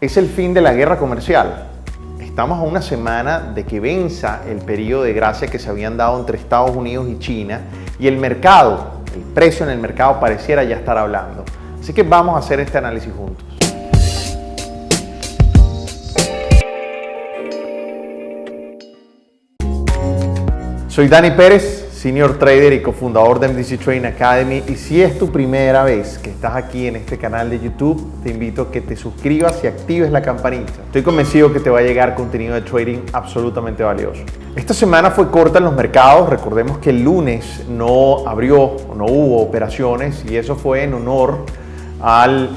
Es el fin de la guerra comercial. Estamos a una semana de que venza el periodo de gracia que se habían dado entre Estados Unidos y China y el mercado, el precio en el mercado pareciera ya estar hablando. Así que vamos a hacer este análisis juntos. Soy Dani Pérez, Senior Trader y cofundador de MDC Trading Academy, y si es tu primera vez que estás aquí en este canal de YouTube, te invito a que te suscribas y actives la campanita. Estoy convencido que te va a llegar contenido de trading absolutamente valioso. Esta semana fue corta en los mercados. Recordemos que el lunes no hubo operaciones, y eso fue en honor al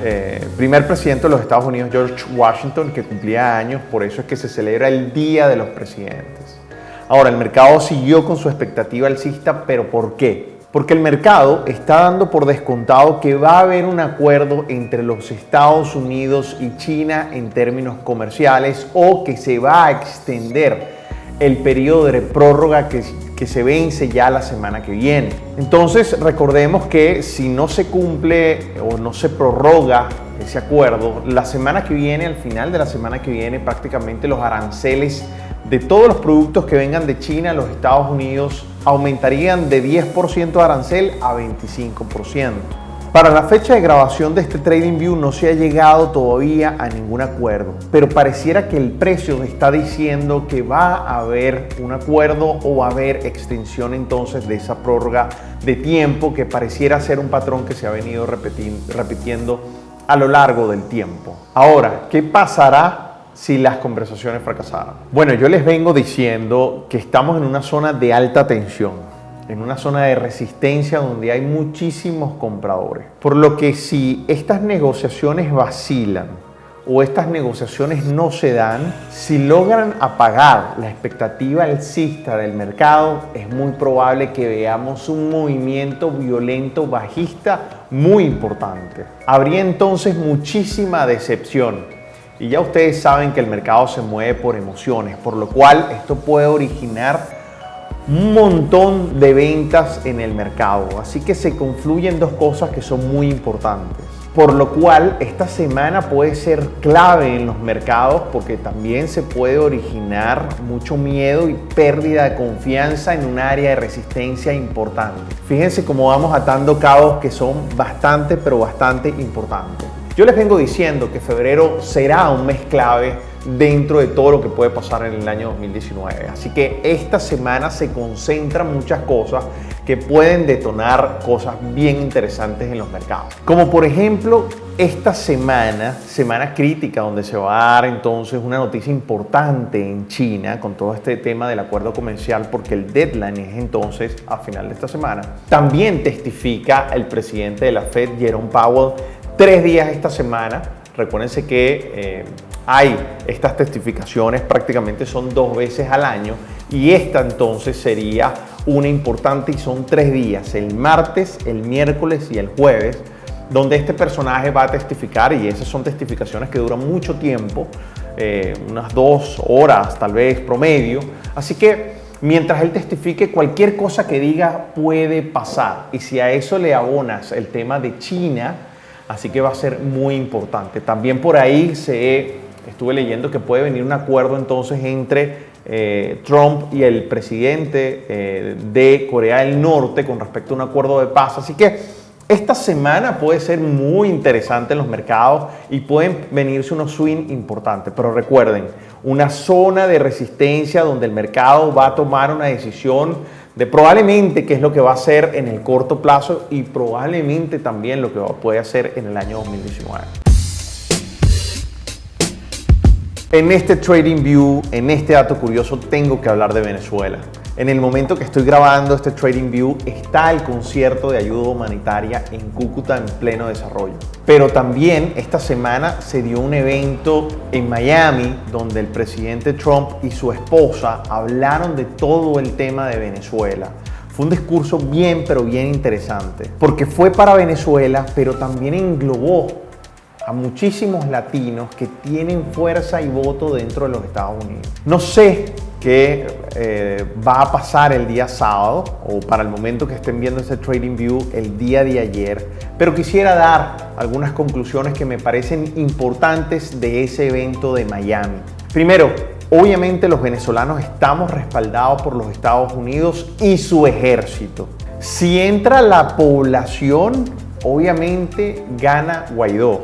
primer presidente de los Estados Unidos, George Washington, que cumplía años. Por eso es que se celebra el Día de los Presidentes. Ahora, el mercado siguió con su expectativa alcista, ¿pero por qué? Porque el mercado está dando por descontado que va a haber un acuerdo entre los Estados Unidos y China en términos comerciales, o que se va a extender el periodo de prórroga que se vence ya la semana que viene. Entonces, recordemos que si no se cumple o no se prorroga ese acuerdo, la semana que viene, al final de la semana que viene, prácticamente los aranceles de todos los productos que vengan de China a los Estados Unidos aumentarían de 10% de arancel a 25%. Para la fecha de grabación de este TradingView no se ha llegado todavía a ningún acuerdo, pero pareciera que el precio está diciendo que va a haber un acuerdo o va a haber extensión entonces de esa prórroga de tiempo, que pareciera ser un patrón que se ha venido repitiendo a lo largo del tiempo. Ahora, ¿qué pasará si las conversaciones fracasaran? Bueno, yo les vengo diciendo que estamos en una zona de alta tensión, en una zona de resistencia donde hay muchísimos compradores. Por lo que si estas negociaciones vacilan o estas negociaciones no se dan, si logran apagar la expectativa alcista del mercado, es muy probable que veamos un movimiento violento bajista muy importante. Habría entonces muchísima decepción. Y ya ustedes saben que el mercado se mueve por emociones, por lo cual esto puede originar un montón de ventas en el mercado. Así que se confluyen dos cosas que son muy importantes. Por lo cual esta semana puede ser clave en los mercados, porque también se puede originar mucho miedo y pérdida de confianza en un área de resistencia importante. Fíjense cómo vamos atando cabos que son bastante importantes. Yo les vengo diciendo que febrero será un mes clave dentro de todo lo que puede pasar en el año 2019. Así que esta semana se concentran muchas cosas que pueden detonar cosas bien interesantes en los mercados. Como por ejemplo, esta semana crítica, donde se va a dar entonces una noticia importante en China con todo este tema del acuerdo comercial, porque el deadline es entonces a final de esta semana. También testifica el presidente de la Fed, Jerome Powell, 3 días esta semana. Recuérdense que hay estas testificaciones, prácticamente son 2 veces al año, y esta entonces sería una importante, y son 3 días, el martes, el miércoles y el jueves, donde este personaje va a testificar, y esas son testificaciones que duran mucho tiempo, unas 2 horas tal vez promedio. Así que mientras él testifique, cualquier cosa que diga puede pasar, y si a eso le abonas el tema de China, así que va a ser muy importante. También por ahí estuve leyendo que puede venir un acuerdo entonces entre Trump y el presidente de Corea del Norte con respecto a un acuerdo de paz. Así que esta semana puede ser muy interesante en los mercados y pueden venirse unos swing importantes. Pero recuerden, una zona de resistencia donde el mercado va a tomar una decisión de probablemente qué es lo que va a hacer en el corto plazo, y probablemente también lo que puede hacer en el año 2019. En este TradingView, en este dato curioso, tengo que hablar de Venezuela. En el momento que estoy grabando este TradingView está el concierto de ayuda humanitaria en Cúcuta en pleno desarrollo. Pero también esta semana se dio un evento en Miami donde el presidente Trump y su esposa hablaron de todo el tema de Venezuela. Fue un discurso bien interesante, porque fue para Venezuela, pero también englobó a muchísimos latinos que tienen fuerza y voto dentro de los Estados Unidos. No sé qué va a pasar el día sábado o para el momento que estén viendo este Trading View el día de ayer, pero quisiera dar algunas conclusiones que me parecen importantes de ese evento de Miami. Primero, obviamente los venezolanos estamos respaldados por los Estados Unidos y su ejército. Si entra la población, obviamente gana Guaidó.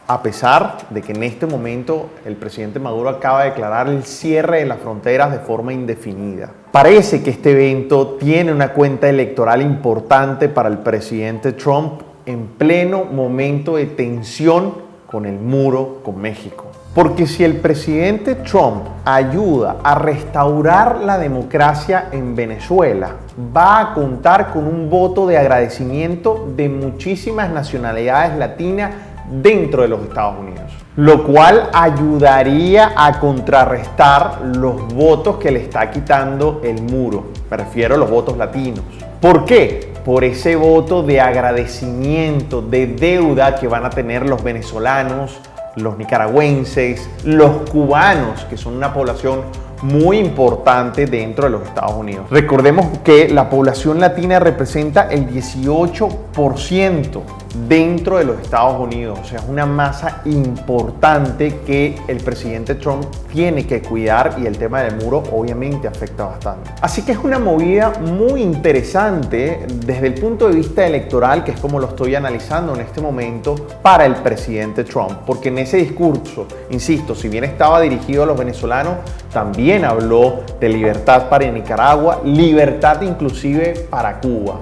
A pesar de que en este momento el presidente Maduro acaba de declarar el cierre de las fronteras de forma indefinida. Parece que este evento tiene una cuenta electoral importante para el presidente Trump en pleno momento de tensión con el muro con México. Porque si el presidente Trump ayuda a restaurar la democracia en Venezuela, va a contar con un voto de agradecimiento de muchísimas nacionalidades latinas dentro de los Estados Unidos, lo cual ayudaría a contrarrestar los votos que le está quitando el muro. Me refiero a los votos latinos. ¿Por qué? Por ese voto de agradecimiento, de deuda que van a tener los venezolanos, los nicaragüenses, los cubanos, que son una población muy importante dentro de los Estados Unidos. Recordemos que la población latina representa el 18% dentro de los Estados Unidos, o sea, es una masa importante que el presidente Trump tiene que cuidar y el tema del muro obviamente afecta bastante. Así que es una movida muy interesante desde el punto de vista electoral, que es como lo estoy analizando en este momento para el presidente Trump, porque en ese discurso, insisto, si bien estaba dirigido a los venezolanos, también habló de libertad para Nicaragua, libertad inclusive para Cuba.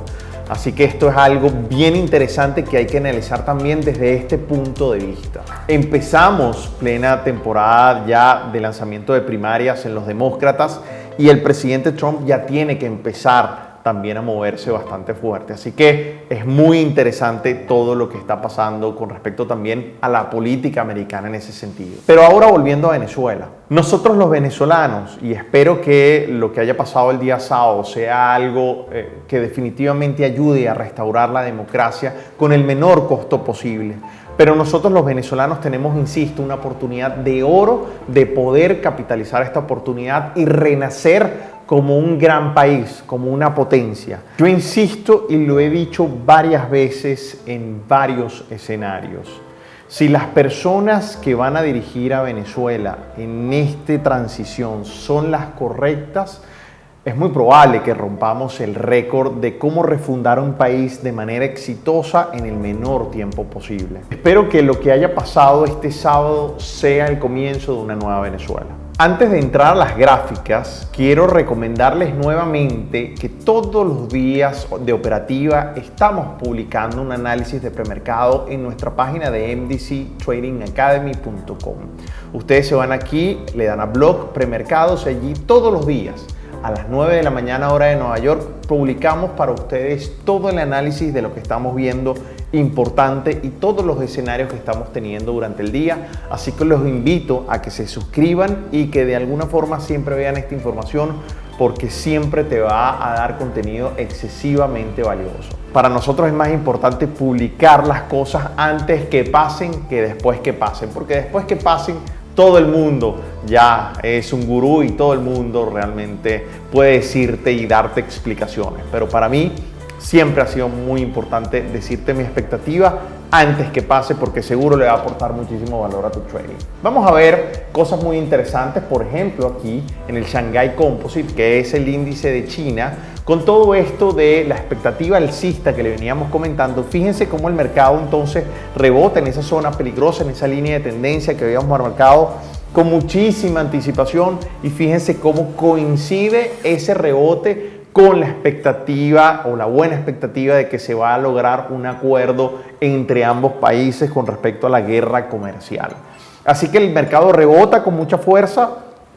Así que esto es algo bien interesante que hay que analizar también desde este punto de vista. Empezamos plena temporada ya de lanzamiento de primarias en los demócratas y el presidente Trump ya tiene que empezar también a moverse bastante fuerte. Así que es muy interesante todo lo que está pasando con respecto también a la política americana en ese sentido. Pero ahora volviendo a Venezuela. Nosotros los venezolanos, y espero que lo que haya pasado el día sábado sea algo que definitivamente ayude a restaurar la democracia con el menor costo posible. Pero nosotros los venezolanos tenemos, insisto, una oportunidad de oro de poder capitalizar esta oportunidad y renacer como un gran país, como una potencia. Yo insisto y lo he dicho varias veces en varios escenarios. Si las personas que van a dirigir a Venezuela en esta transición son las correctas, es muy probable que rompamos el récord de cómo refundar un país de manera exitosa en el menor tiempo posible. Espero que lo que haya pasado este sábado sea el comienzo de una nueva Venezuela. Antes de entrar a las gráficas, quiero recomendarles nuevamente que todos los días de operativa estamos publicando un análisis de premercado en nuestra página de mdctradingacademy.com. Ustedes se van aquí, le dan a blog premercados y allí todos los días a las 9 de la mañana hora de Nueva York publicamos para ustedes todo el análisis de lo que estamos viendo importante y todos los escenarios que estamos teniendo durante el día. Así que los invito a que se suscriban y que de alguna forma siempre vean esta información porque siempre te va a dar contenido excesivamente valioso. Para nosotros es más importante publicar las cosas antes que pasen que después que pasen, porque después que pasen todo el mundo ya es un gurú y todo el mundo realmente puede decirte y darte explicaciones. Pero para mí siempre ha sido muy importante decirte mi expectativa antes que pase porque seguro le va a aportar muchísimo valor a tu trading. Vamos a ver cosas muy interesantes, por ejemplo aquí en el Shanghai Composite, que es el índice de China. Con todo esto de la expectativa alcista que le veníamos comentando, fíjense cómo el mercado entonces rebota en esa zona peligrosa, en esa línea de tendencia que habíamos marcado con muchísima anticipación y fíjense cómo coincide ese rebote con la expectativa o la buena expectativa de que se va a lograr un acuerdo entre ambos países con respecto a la guerra comercial. Así que el mercado rebota con mucha fuerza,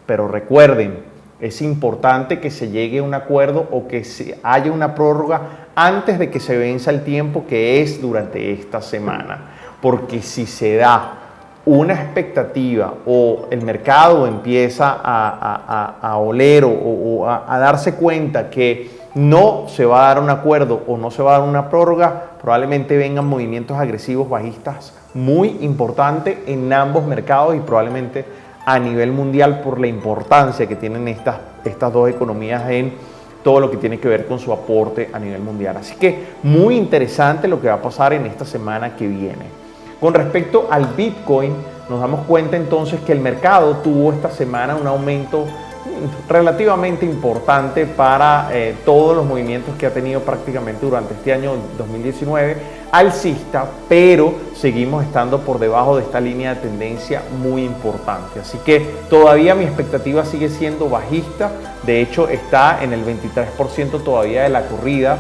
pero recuerden, es importante que se llegue a un acuerdo o que haya una prórroga antes de que se venza el tiempo que es durante esta semana. Porque si se da una expectativa o el mercado empieza a oler o a darse cuenta que no se va a dar un acuerdo o no se va a dar una prórroga, probablemente vengan movimientos agresivos bajistas muy importantes en ambos mercados y probablemente a nivel mundial por la importancia que tienen estas dos economías en todo lo que tiene que ver con su aporte a nivel mundial. Así que muy interesante lo que va a pasar en esta semana que viene. Con respecto al Bitcoin, nos damos cuenta entonces que el mercado tuvo esta semana un aumento relativamente importante para todos los movimientos que ha tenido prácticamente durante este año 2019, alcista, pero seguimos estando por debajo de esta línea de tendencia muy importante. Así que todavía mi expectativa sigue siendo bajista, de hecho está en el 23% todavía de la corrida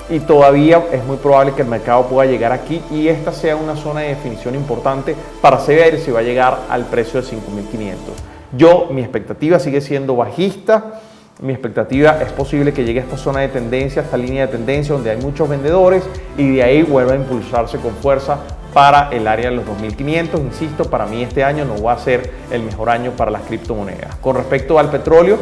y todavía es muy probable que el mercado pueda llegar aquí y esta sea una zona de definición importante para saber si va a llegar al precio de 5.500. Mi expectativa sigue siendo bajista, mi expectativa es posible que llegue a esta zona de tendencia, a esta línea de tendencia donde hay muchos vendedores y de ahí vuelva a impulsarse con fuerza para el área de los 2.500. Insisto, para mí este año no va a ser el mejor año para las criptomonedas. Con respecto al petróleo,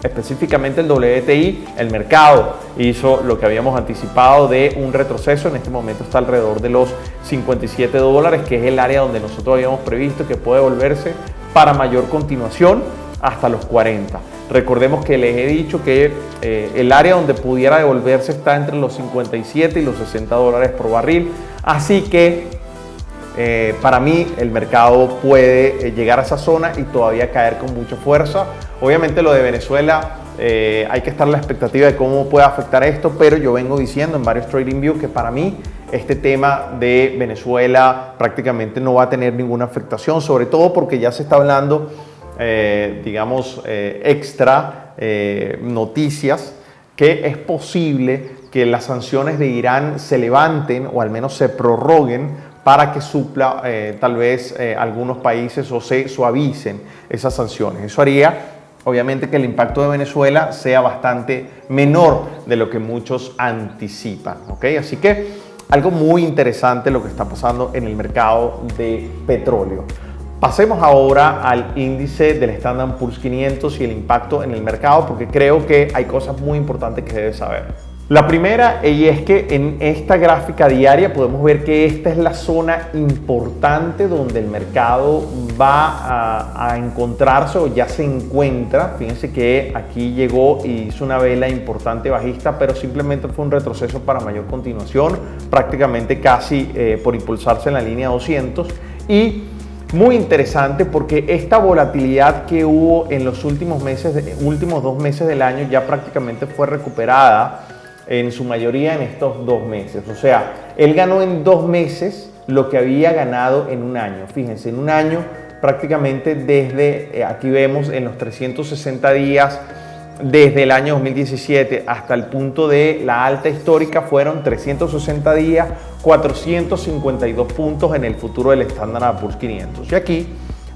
específicamente el WTI, el mercado hizo lo que habíamos anticipado de un retroceso. En este momento está alrededor de los $57, que es el área donde nosotros habíamos previsto que puede volverse para mayor continuación hasta los 40. Recordemos que les he dicho que el área donde pudiera devolverse está entre los 57 y los $60 por barril. Así que para mí el mercado puede llegar a esa zona y todavía caer con mucha fuerza. Obviamente lo de Venezuela hay que estar a la expectativa de cómo puede afectar esto, pero yo vengo diciendo en varios Trading View que para mí este tema de Venezuela prácticamente no va a tener ninguna afectación, sobre todo porque ya se está hablando, extra noticias que es posible que las sanciones de Irán se levanten o al menos se prorroguen para que supla tal vez algunos países o se suavicen esas sanciones. Eso haría obviamente que el impacto de Venezuela sea bastante menor de lo que muchos anticipan, ¿ok? Así que algo muy interesante lo que está pasando en el mercado de petróleo. Pasemos ahora al índice del Standard & Poor's 500 y el impacto en el mercado, porque creo que hay cosas muy importantes que debes saber. La primera, y es que en esta gráfica diaria podemos ver que esta es la zona importante donde el mercado va a encontrarse o ya se encuentra. Fíjense que aquí llegó y hizo una vela importante bajista, pero simplemente fue un retroceso para mayor continuación, prácticamente casi por impulsarse en la línea 200. Y muy interesante porque esta volatilidad que hubo en los últimos 2 meses del año ya prácticamente fue recuperada en su mayoría en estos 2 meses. O sea, él ganó en 2 meses lo que había ganado en un año. Fíjense, en un año prácticamente desde, aquí vemos en los 360 días, desde el año 2017 hasta el punto de la alta histórica fueron 360 días, 452 puntos en el futuro del Standard & Poor's 500. Y aquí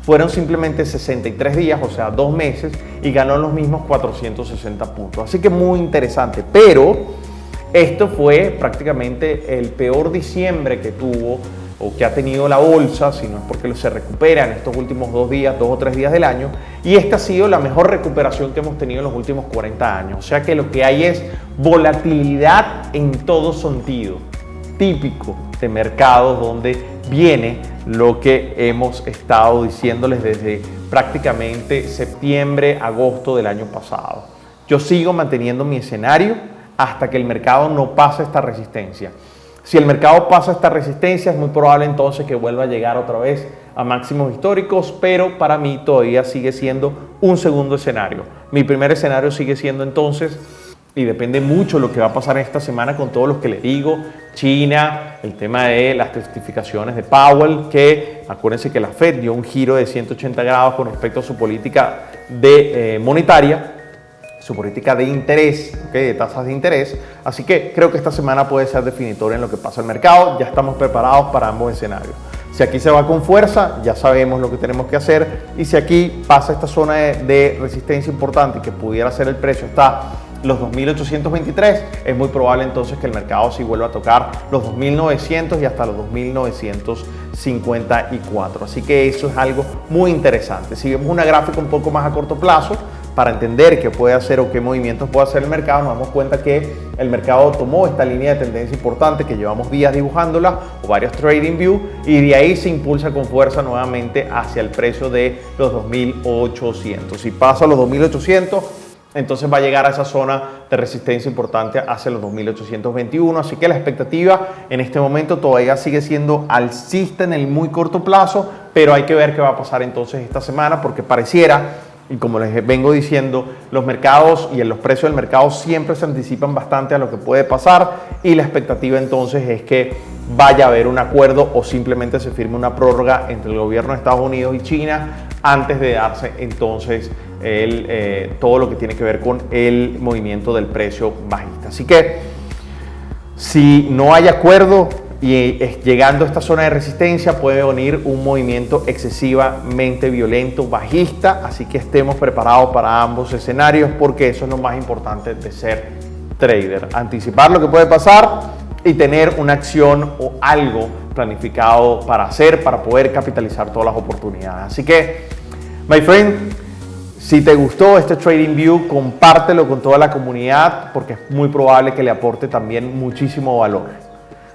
fueron simplemente 63 días, o sea, 2 meses, y ganó los mismos 460 puntos. Así que muy interesante, pero esto fue prácticamente el peor diciembre que tuvo o que ha tenido la bolsa, si no es porque se recupera en estos últimos 2 o 3 días del año, y esta ha sido la mejor recuperación que hemos tenido en los últimos 40 años. O sea que lo que hay es volatilidad en todo sentido, típico de mercados donde viene lo que hemos estado diciéndoles desde prácticamente septiembre, agosto del año pasado. Yo sigo manteniendo mi escenario hasta que el mercado no pase esta resistencia. Si el mercado pasa esta resistencia, es muy probable entonces que vuelva a llegar otra vez a máximos históricos, pero para mí todavía sigue siendo un segundo escenario. Mi primer escenario sigue siendo entonces, y depende mucho lo que va a pasar esta semana con todos los que les digo, China, el tema de las testificaciones de Powell, que acuérdense que la Fed dio un giro de 180 grados con respecto a su política monetaria, su política de interés, de tasas de interés. Así que creo que esta semana puede ser definitoria en lo que pasa en el mercado. Ya estamos preparados para ambos escenarios. Si aquí se va con fuerza, ya sabemos lo que tenemos que hacer. Y si aquí pasa esta zona de resistencia importante, que pudiera ser el precio, está los 2.823, es muy probable entonces que el mercado sí vuelva a tocar los 2.900 y hasta los 2.954. Así que eso es algo muy interesante. Si vemos una gráfica un poco más a corto plazo, para entender qué puede hacer o qué movimientos puede hacer el mercado, nos damos cuenta que el mercado tomó esta línea de tendencia importante que llevamos días dibujándola o varios trading view, y de ahí se impulsa con fuerza nuevamente hacia el precio de los 2.800. Si pasa a los 2.800, entonces va a llegar a esa zona de resistencia importante hacia los 2.821, así que la expectativa en este momento todavía sigue siendo alcista en el muy corto plazo, pero hay que ver qué va a pasar entonces esta semana, porque pareciera, y como les vengo diciendo, los mercados y los precios del mercado siempre se anticipan bastante a lo que puede pasar, y la expectativa entonces es que vaya a haber un acuerdo o simplemente se firme una prórroga entre el gobierno de Estados Unidos y China antes de darse entonces todo lo que tiene que ver con el movimiento del precio bajista. Así que si no hay acuerdo y llegando a esta zona de resistencia puede venir un movimiento excesivamente violento bajista, así que estemos preparados para ambos escenarios, porque eso es lo más importante de ser trader: anticipar lo que puede pasar y tener una acción o algo planificado para hacer, para poder capitalizar todas las oportunidades. Así que, my friend, si te gustó este Trading View, compártelo con toda la comunidad, porque es muy probable que le aporte también muchísimo valor.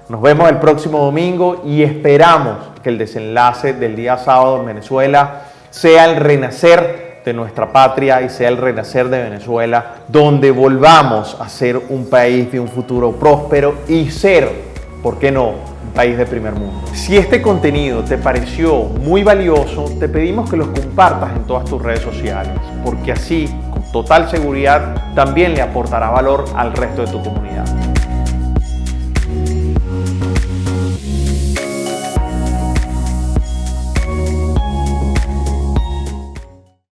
Nos vemos el próximo domingo y esperamos que el desenlace del día sábado en Venezuela sea el renacer de nuestra patria y sea el renacer de Venezuela, donde volvamos a ser un país de un futuro próspero y ser, ¿por qué no?, un país de primer mundo. Si este contenido te pareció muy valioso, te pedimos que los compartas en todas tus redes sociales, porque así, con total seguridad, también le aportará valor al resto de tu comunidad.